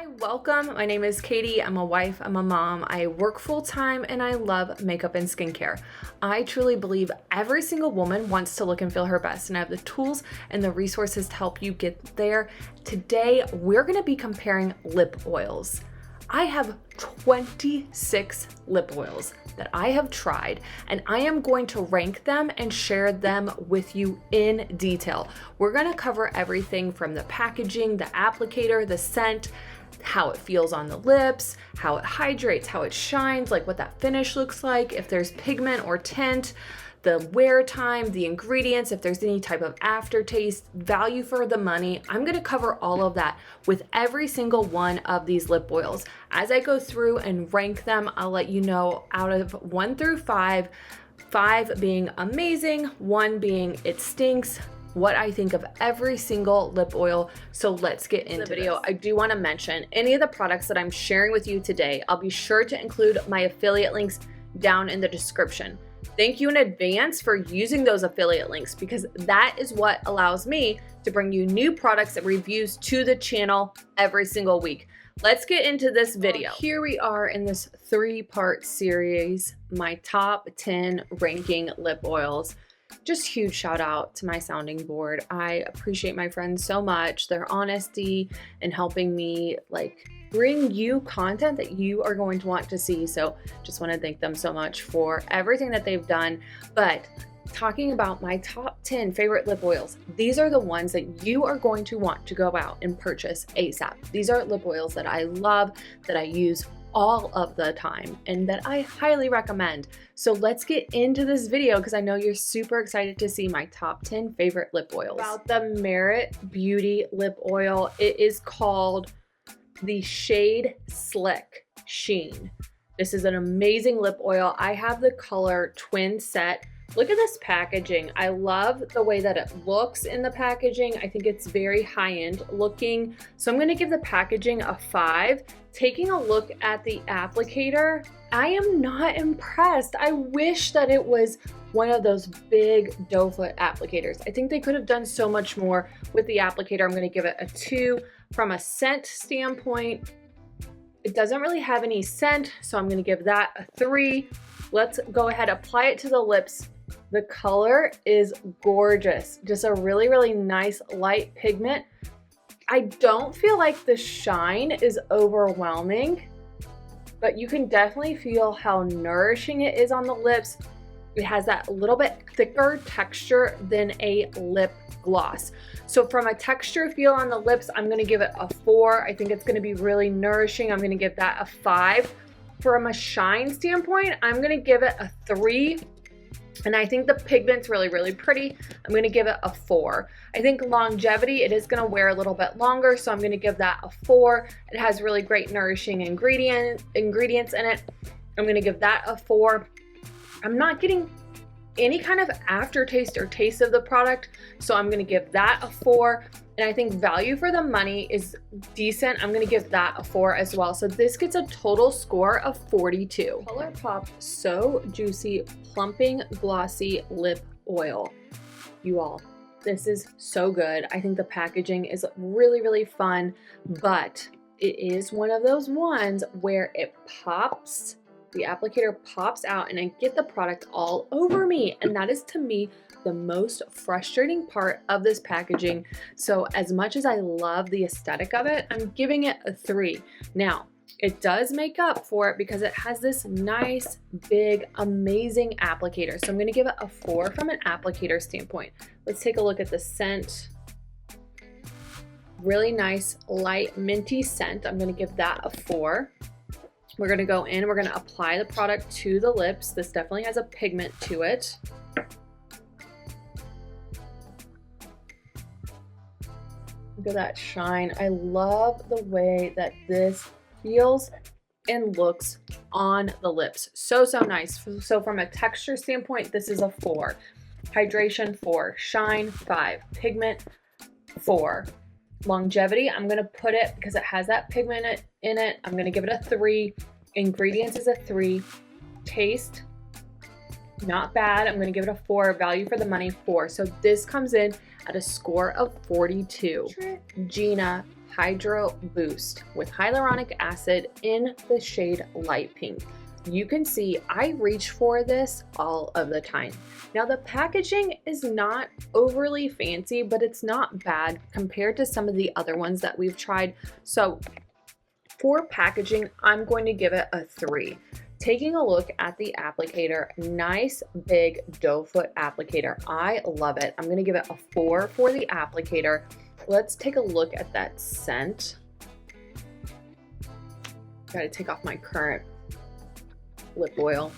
Hi, welcome. My name is Katie. I'm a wife, I'm a mom. I work full time and I love makeup and skincare. I truly believe every single woman wants to look and feel her best, and I have the tools and the resources to help you get there. Today, we're gonna be comparing lip oils. I have 26 lip oils that I have tried, and I am going to rank them and share them with you in detail. We're gonna cover everything from the packaging, the applicator, the scent, how it feels on the lips, how it hydrates, how it shines, like what that finish looks like, if there's pigment or tint, the wear time, the ingredients, if there's any type of aftertaste, value for the money. I'm gonna cover all of that with every single one of these lip oils. As I go through and rank them, I'll let you know out of 1 through 5, 5 being amazing, 1 being it stinks, what I think of every single lip oil. So let's get into the video. I do want to mention any of the products that I'm sharing with you today, I'll be sure to include my affiliate links down in the description. Thank you in advance for using those affiliate links, because that is what allows me to bring you new products and reviews to the channel every single week. Let's get into this video. Here we are in this 3-part series, my top 10 ranking lip oils. Just huge shout out to my sounding board. I appreciate my friends so much, their honesty and helping me bring you content that you are going to want to see. So just want to thank them so much for everything that they've done. But talking about my top 10 favorite lip oils, these are the ones that you are going to want to go out and purchase ASAP. These are lip oils that I love, that I use all of the time, and that I highly recommend. So let's get into this video, because I know you're super excited to see my top 10 favorite lip oils. About the Merit Beauty lip oil, it is called the shade Slick Sheen. This is an amazing lip oil. I have the color Twin Set. Look at this packaging. I love the way that it looks in the packaging. I think it's very high-end looking. So I'm gonna give the packaging a 5. Taking a look at the applicator, I am not impressed. I wish that it was one of those big doe foot applicators. I think they could have done so much more with the applicator. I'm gonna give it a 2. From a scent standpoint, it doesn't really have any scent, so I'm gonna give that a 3. Let's go ahead, apply it to the lips. The color is gorgeous. Just a really, really nice light pigment. I don't feel like the shine is overwhelming, but you can definitely feel how nourishing it is on the lips. It has that little bit thicker texture than a lip gloss. So from a texture feel on the lips, I'm gonna give it a 4. I think it's gonna be really nourishing. I'm gonna give that a 5. From a shine standpoint, I'm gonna give it a 3. And I think the pigment's really, really pretty. I'm gonna give it a 4. I think longevity, it is gonna wear a little bit longer, so I'm gonna give that a 4. It has really great nourishing ingredients in it. I'm gonna give that a 4. I'm not getting any kind of aftertaste or taste of the product, so I'm gonna give that a 4. And I think value for the money is decent. I'm gonna give that a 4 as well. So this gets a total score of 42. Colourpop So Juicy Plumping Glossy Lip Oil. You all, this is so good. I think the packaging is really, really fun, but it is one of those ones where it pops, the applicator pops out, and I get the product all over me. And that is, to me, the most frustrating part of this packaging. So as much as I love the aesthetic of it, I'm giving it a 3. Now, it does make up for it because it has this nice, big, amazing applicator. So I'm gonna give it a 4 from an applicator standpoint. Let's take a look at the scent. Really nice, light, minty scent. I'm gonna give that a 4. We're gonna go in, we're gonna apply the product to the lips. This definitely has a pigment to it. Look at that shine. I love the way that this feels and looks on the lips. So, so nice. So from a texture standpoint, this is a 4. Hydration, 4. Shine, 5. Pigment, 4. Longevity, I'm gonna put it, because it has that pigment in it, I'm gonna give it a 3. Ingredients is a 3. Taste, not bad. I'm gonna give it a 4. Value for the money, 4. So this comes in at a score of 42. Neutrogena Hydroboost with hyaluronic acid in the shade light pink. You can see I reach for this all of the time. Now the packaging is not overly fancy, but it's not bad compared to some of the other ones that we've tried. So for packaging, I'm going to give it a 3. Taking a look at the applicator, nice big doe foot applicator. I love it. I'm going to give it a 4 for the applicator. Let's take a look at that scent. Got to take off my current lip oil.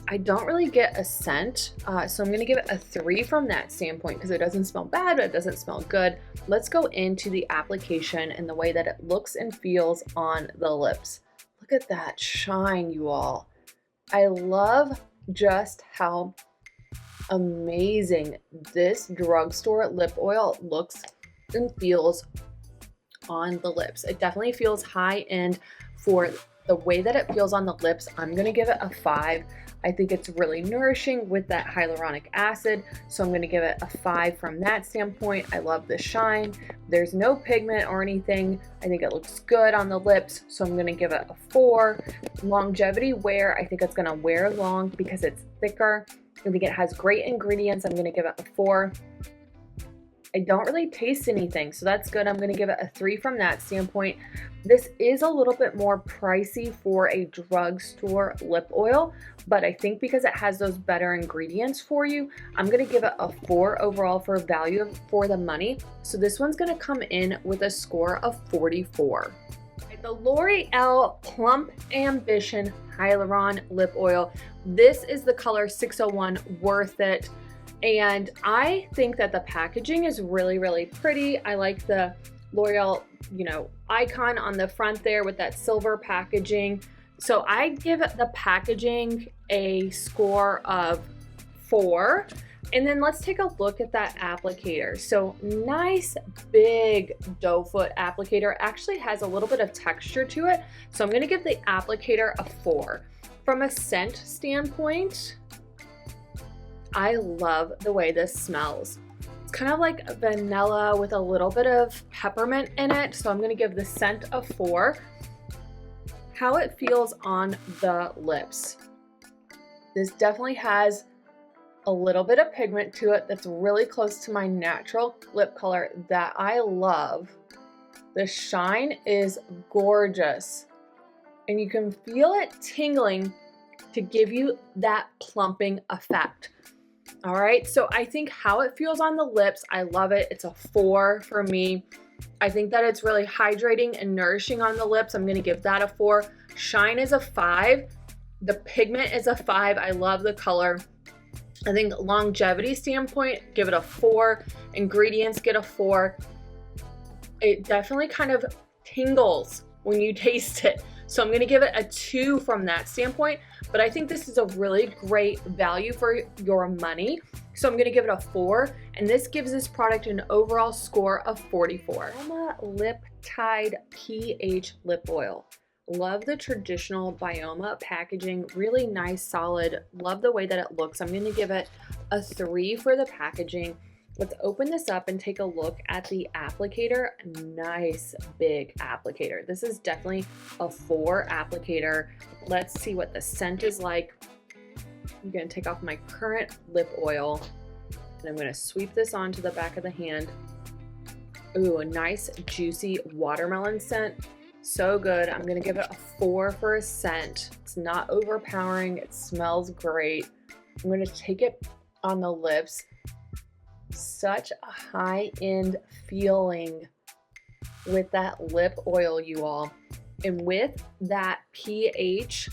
I don't really get a scent, so I'm going to give it a 3 from that standpoint because it doesn't smell bad, but it doesn't smell good. Let's go into the application and the way that it looks and feels on the lips. Look at that shine, you all. I love just how amazing this drugstore lip oil looks and feels on the lips. It definitely feels high-end for the way that it feels on the lips. I'm going to give it a 5. I think it's really nourishing with that hyaluronic acid, so I'm going to give it a 5 from that standpoint. I love the shine. There's no pigment or anything. I think it looks good on the lips, so I'm going to give it a 4. Longevity wear, I think it's going to wear long because it's thicker. I think it has great ingredients. I'm going to give it a 4. I don't really taste anything, so that's good. I'm going to give it a 3 from that standpoint. This is a little bit more pricey for a drugstore lip oil, but I think because it has those better ingredients for you, I'm going to give it a 4 overall for value for the money. So this one's going to come in with a score of 44. The L'Oreal Plump Ambition Hyaluron Lip Oil. This is the color 601, worth it. And I think that the packaging is really, really pretty. I like the L'Oreal, icon on the front there with that silver packaging. So I give the packaging a score of 4. And then let's take a look at that applicator. So nice big doe foot applicator. Actually has a little bit of texture to it. So I'm gonna give the applicator a 4. From a scent standpoint, I love the way this smells. It's kind of like vanilla with a little bit of peppermint in it. So I'm gonna give the scent a 4. How it feels on the lips. This definitely has a little bit of pigment to it that's really close to my natural lip color that I love. The shine is gorgeous. And you can feel it tingling to give you that plumping effect. All right, so I think how it feels on the lips, I love it. It's a 4 for me. I think that it's really hydrating and nourishing on the lips. I'm gonna give that a 4. Shine is a 5. The pigment is a 5. I love the color. I think longevity standpoint, give it a 4. Ingredients get a 4. It definitely kind of tingles when you taste it. So I'm gonna give it a 2 from that standpoint, but I think this is a really great value for your money. So I'm gonna give it a 4, and this gives this product an overall score of 44. Byoma Liptide pH Lip Oil. Love the traditional Byoma packaging, really nice, solid. Love the way that it looks. I'm gonna give it a 3 for the packaging. Let's open this up and take a look at the applicator. Nice big applicator. This is definitely a 4 applicator. Let's see what the scent is like. I'm gonna take off my current lip oil and I'm gonna sweep this onto the back of the hand. Ooh, a nice juicy watermelon scent. So good. I'm gonna give it a 4 for a scent. It's not overpowering. It smells great. I'm gonna take it on the lips. Such a high-end feeling with that lip oil, you all. And with that pH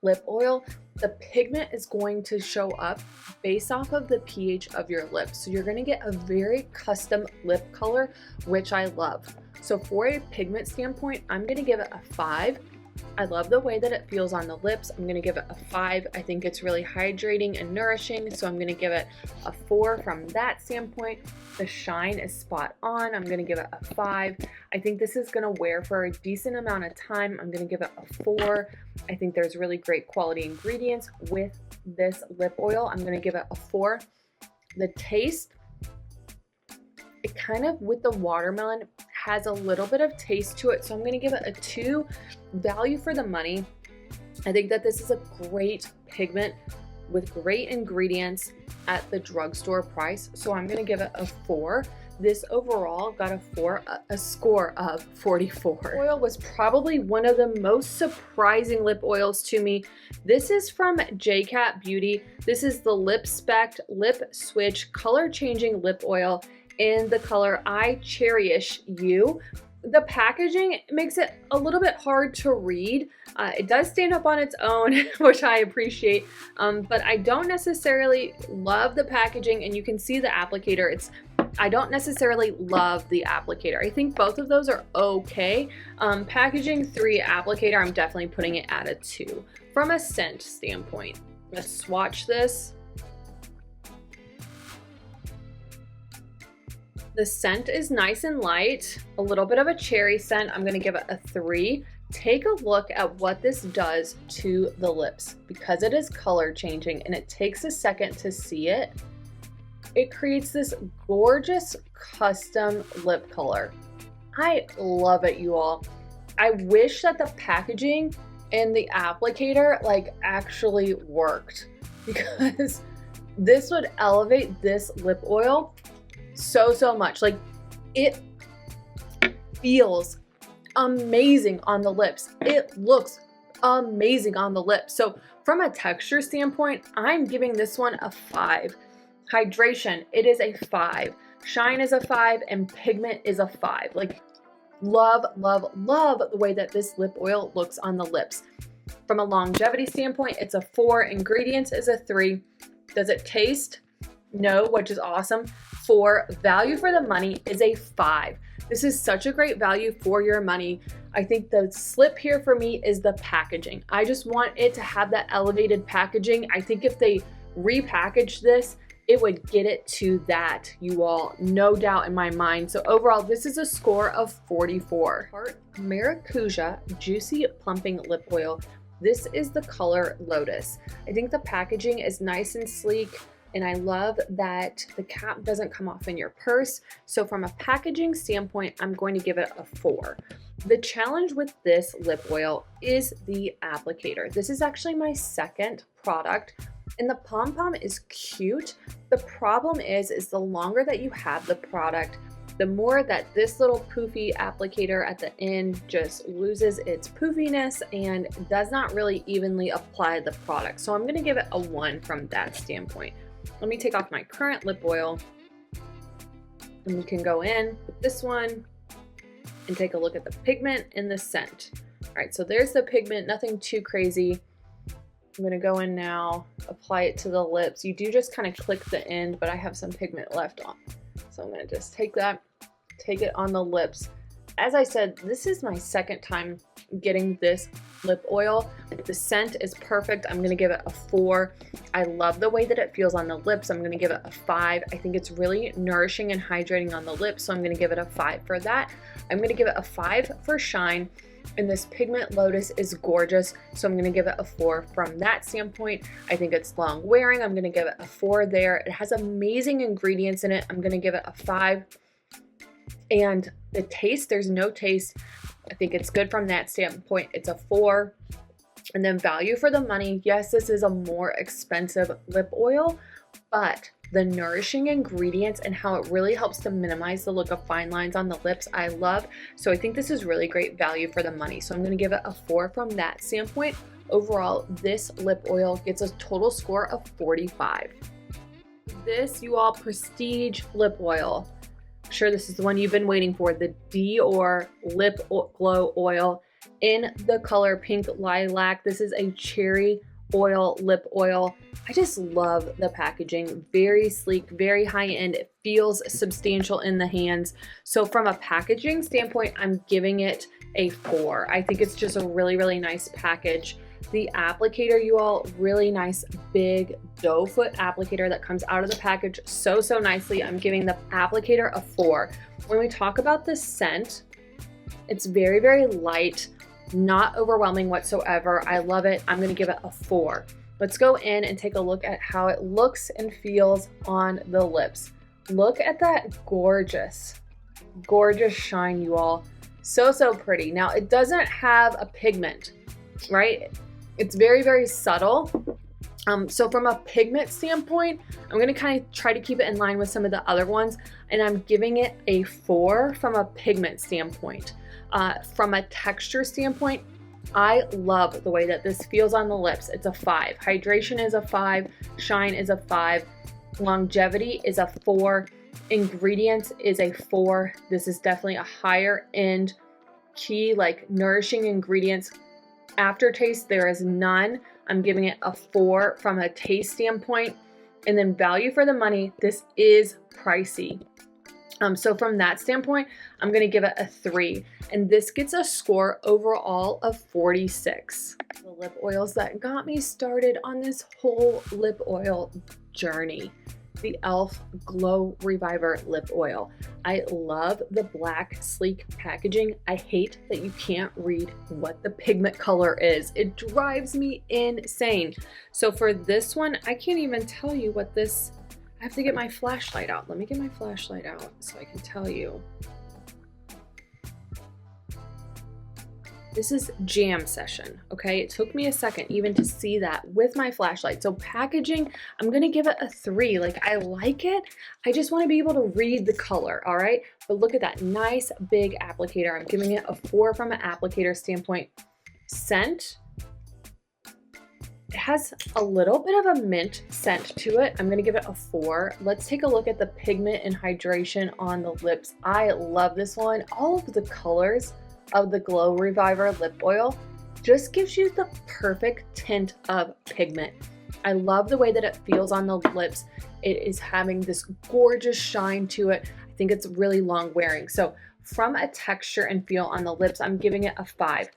lip oil, the pigment is going to show up based off of the pH of your lips. So you're going to get a very custom lip color, which I love. So for a pigment standpoint, I'm going to give it a 5. I love the way that it feels on the lips. I'm going to give it a 5. I think it's really hydrating and nourishing, so I'm going to give it a 4 from that standpoint. The shine is spot on. I'm going to give it a 5. I think this is going to wear for a decent amount of time. I'm going to give it a 4. I think there's really great quality ingredients with this lip oil. I'm going to give it a 4. The taste it kind of, with the watermelon, has a little bit of taste to it. So I'm gonna give it a 2. Value for the money. I think that this is a great pigment with great ingredients at the drugstore price. So I'm gonna give it a 4. This overall got a score of 44. Oil was probably one of the most surprising lip oils to me. This is from J.Cat Beauty. This is the Lipspect Lip Switch Color Changing Lip Oil in the color I Cherish You. The packaging makes it a little bit hard to read. It does stand up on its own, which I appreciate, but I don't necessarily love the packaging, and you can see the applicator. I don't necessarily love the applicator. I think both of those are okay. Packaging 3, applicator, I'm definitely putting it at a 2. From a scent standpoint, let's swatch this. The scent is nice and light, a little bit of a cherry scent. I'm gonna give it a 3. Take a look at what this does to the lips. Because it is color changing and it takes a second to see it, it creates this gorgeous custom lip color. I love it, you all. I wish that the packaging and the applicator like actually worked, because this would elevate this lip oil so much. Like, it feels amazing on the lips. It looks amazing on the lips. So from a texture standpoint, I'm giving this one a 5. Hydration, it is a 5. Shine is a 5, and pigment is a 5. Like, love the way that this lip oil looks on the lips. From a longevity standpoint, it's a 4. Ingredients is a 3. Does it taste? No, which is awesome. 4. Value for the money is a 5. This is such a great value for your money. I think the slip here for me is the packaging. I just want it to have that elevated packaging. I think if they repackaged this, it would get it to that, you all, no doubt in my mind. So overall, this is a score of 44. Tarte Maracuja Juicy Plumping Lip Oil. This is the color Lotus. I think the packaging is nice and sleek, and I love that the cap doesn't come off in your purse. So from a packaging standpoint, I'm going to give it a 4. The challenge with this lip oil is the applicator. This is actually my second product, and the pom-pom is cute. The problem is the longer that you have the product, the more that this little poofy applicator at the end just loses its poofiness and does not really evenly apply the product. So I'm gonna give it a 1 from that standpoint. Let me take off my current lip oil, and we can go in with this one and take a look at the pigment and the scent. All right, so there's the pigment, nothing too crazy. I'm gonna go in now, apply it to the lips. You do just kind of click the end, but I have some pigment left on. So I'm gonna just take that, take it on the lips. As I said, this is my second time getting this lip oil. The scent is perfect. I'm gonna give it a 4. I love the way that it feels on the lips. I'm gonna give it a 5. I think it's really nourishing and hydrating on the lips, so I'm gonna give it a 5 for that. I'm gonna give it a 5 for shine. And this pigment Lotus is gorgeous, so I'm going to give it a 4 from that standpoint. I think it's long wearing. I'm going to give it a 4 there. It has amazing ingredients in it. I'm going to give it a 5. And the taste, there's no taste. I think it's good from that standpoint. It's a 4. And then value for the money. Yes, this is a more expensive lip oil, but the nourishing ingredients and how it really helps to minimize the look of fine lines on the lips, I love. So I think this is really great value for the money. So I'm going to give it a 4 from that standpoint. Overall, this lip oil gets a total score of 45. This, you all, Prestige lip oil. I'm sure this is the one you've been waiting for, the Dior Lip Glow Oil in the color Pink Lilac. This is a cherry oil lip oil. I just love the packaging. Very sleek, very high end. It feels substantial in the hands. So from a packaging standpoint, I'm giving it a 4. I think it's just a really nice package. The applicator, you all, really nice big doe foot applicator that comes out of the package so nicely. I'm giving the applicator a 4. When we talk about the scent, it's very light, not overwhelming whatsoever. I love it. I'm going to give it a 4. Let's go in and take a look at how it looks and feels on the lips. Look at that gorgeous, gorgeous shine, you all. So, so pretty. Now, it doesn't have a pigment, right? It's very, very subtle. So from a pigment standpoint, I'm going to kind of try to keep it in line with some of the other ones, and I'm giving it a 4 from a pigment standpoint. From a texture standpoint, I love the way that this feels on the lips. It's a 5. Hydration is a 5. Shine is a 5. Longevity is a 4. Ingredients is a 4. This is definitely a higher end key, like nourishing ingredients. Aftertaste, there is none. I'm giving it a 4 from a taste standpoint. And then value for the money, this is pricey. So from that standpoint, I'm going to give it a 3. And this gets a score overall of 46. The lip oils that got me started on this whole lip oil journey. The e.l.f. Glow Reviver Lip Oil. I love the black, sleek packaging. I hate that you can't read what the pigment color is. It drives me insane. So for this one, I can't even tell you what this... I have to get my flashlight out. Let me get my flashlight out so I can tell you. This is Jam Session, okay? It took me a second even to see that with my flashlight. So packaging, I'm gonna give it a 3. Like, I like it. I just wanna be able to read the color, all right? But look at that nice big applicator. I'm giving it a 4 from an applicator standpoint. Scent, it has a little bit of a mint scent to it. I'm gonna give it a 4. Let's take a look at the pigment and hydration on the lips. I love this one. All of the colors of the Glow Reviver lip oil just gives you the perfect tint of pigment. I love the way that it feels on the lips. It is having this gorgeous shine to it. I think it's really long wearing. So from a texture and feel on the lips, I'm giving it a 5.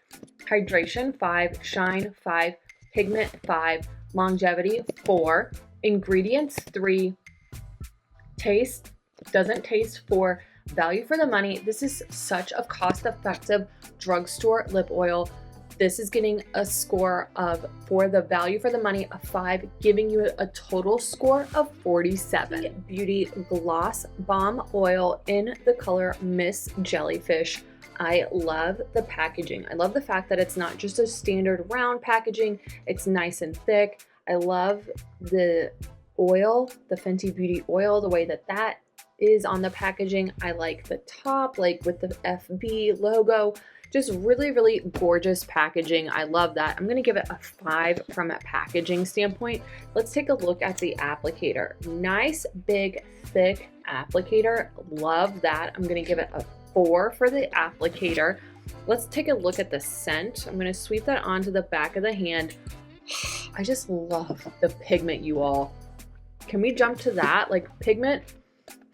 Hydration, 5. Shine, 5. Pigment, 5. Longevity, 4. Ingredients, 3. Taste, doesn't taste, 4. Value for the money. This is such a cost-effective drugstore lip oil. This is getting a score of, for the value for the money, a 5, giving you a total score of 47. Beauty Gloss Balm Oil in the color Miss Jellyfish. I love the packaging. I love the fact that it's not just a standard round packaging. It's nice and thick. I love the oil, the Fenty Beauty oil, the way that that is on the packaging. I like the top, like with the FB logo. Just really, really gorgeous packaging. I love that. I'm gonna give it a 5 from a packaging standpoint. Let's take a look at the applicator. Nice, big, thick applicator. Love that. I'm gonna give it a 4 for the applicator. Let's take a look at the scent. I'm gonna sweep that onto the back of the hand. I just love the pigment, you all. Can we jump to that? Like, pigment,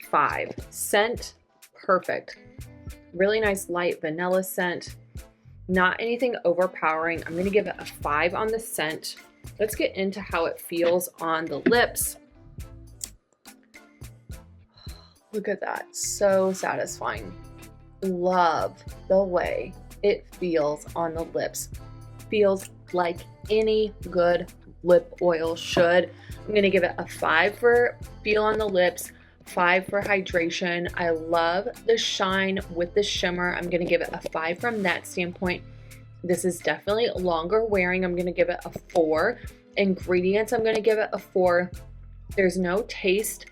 5. Scent, perfect. Really nice light vanilla scent. Not anything overpowering. I'm gonna give it a 5 on the scent. Let's get into how it feels on the lips. Look at that, so satisfying. Love the way it feels on the lips. Feels like any good lip oil should. I'm gonna give it a 5 for feel on the lips, 5 for hydration. I love the shine with the shimmer. I'm gonna give it a 5 from that standpoint. This is definitely longer wearing. I'm gonna give it a 4. Ingredients, I'm gonna give it a 4. There's no taste.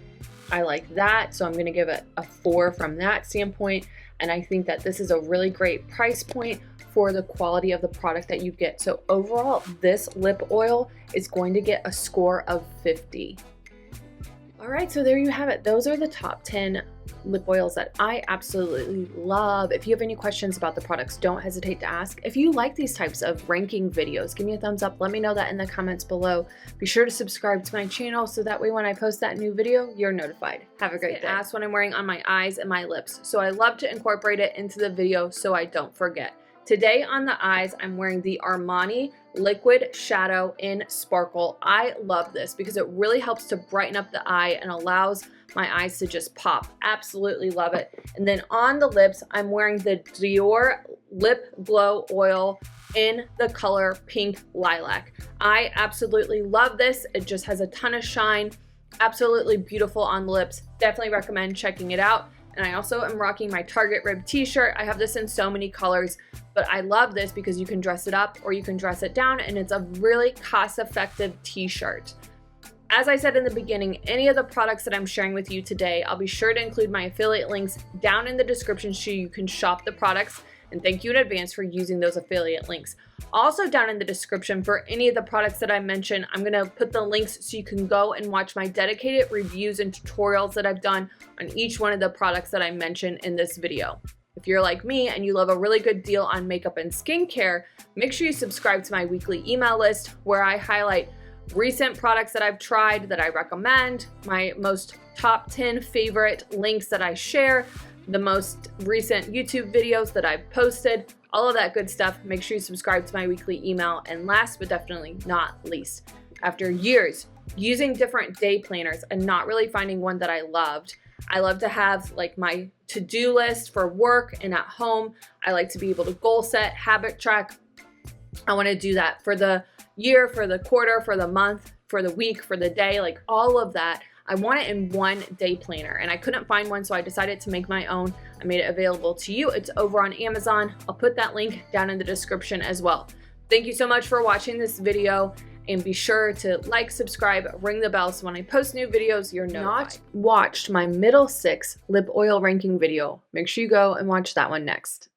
I like that, so I'm gonna give it a 4 from that standpoint. And I think that this is a really great price point for the quality of the product that you get. So overall, this lip oil is going to get a score of 50. All right, so there you have it. Those are the top 10 lip oils that I absolutely love. If you have any questions about the products, don't hesitate to ask. If you like these types of ranking videos, give me a thumbs up. Let me know that in the comments below. Be sure to subscribe to my channel so that way when I post that new video, you're notified. Have a great day. Ask what I'm wearing on my eyes and my lips. So I love to incorporate it into the video so I don't forget. Today on the eyes, I'm wearing the Armani Liquid Shadow in Sparkle. I love this because it really helps to brighten up the eye and allows my eyes to just pop. Absolutely love it. And then on the lips, I'm wearing the Dior Lip Glow Oil in the color Pink Lilac. I absolutely love this. It just has a ton of shine. Absolutely beautiful on the lips. Definitely recommend checking it out. And I also am rocking my Target Rib t-shirt. I have this in so many colors, but I love this because you can dress it up or you can dress it down, and it's a really cost-effective t-shirt. As I said in the beginning, any of the products that I'm sharing with you today, I'll be sure to include my affiliate links down in the description so you can shop the products, and thank you in advance for using those affiliate links. Also down in the description for any of the products that I mentioned, I'm going to put the links so you can go and watch my dedicated reviews and tutorials that I've done on each one of the products that I mentioned in this video. If you're like me and you love a really good deal on makeup and skincare, make sure you subscribe to my weekly email list where I highlight recent products that I've tried that I recommend, my most top 10 favorite links that I share, the most recent YouTube videos that I've posted, all of that good stuff. Make sure you subscribe to my weekly email. And last but definitely not least, after years using different day planners and not really finding one that I loved, I love to have like my to-do list for work and at home. I like to be able to goal set, habit track. I want to do that for the year, for the quarter, for the month, for the week, for the day, like all of that. I want it in one day planner, and I couldn't find one, so I decided to make my own. I made it available to you. It's over on Amazon. I'll put that link down in the description as well. Thank you so much for watching this video, and be sure to like, subscribe, ring the bell so when I post new videos, you're notified. Not watched my middle 6 lip oil ranking video. Make sure you go and watch that one next.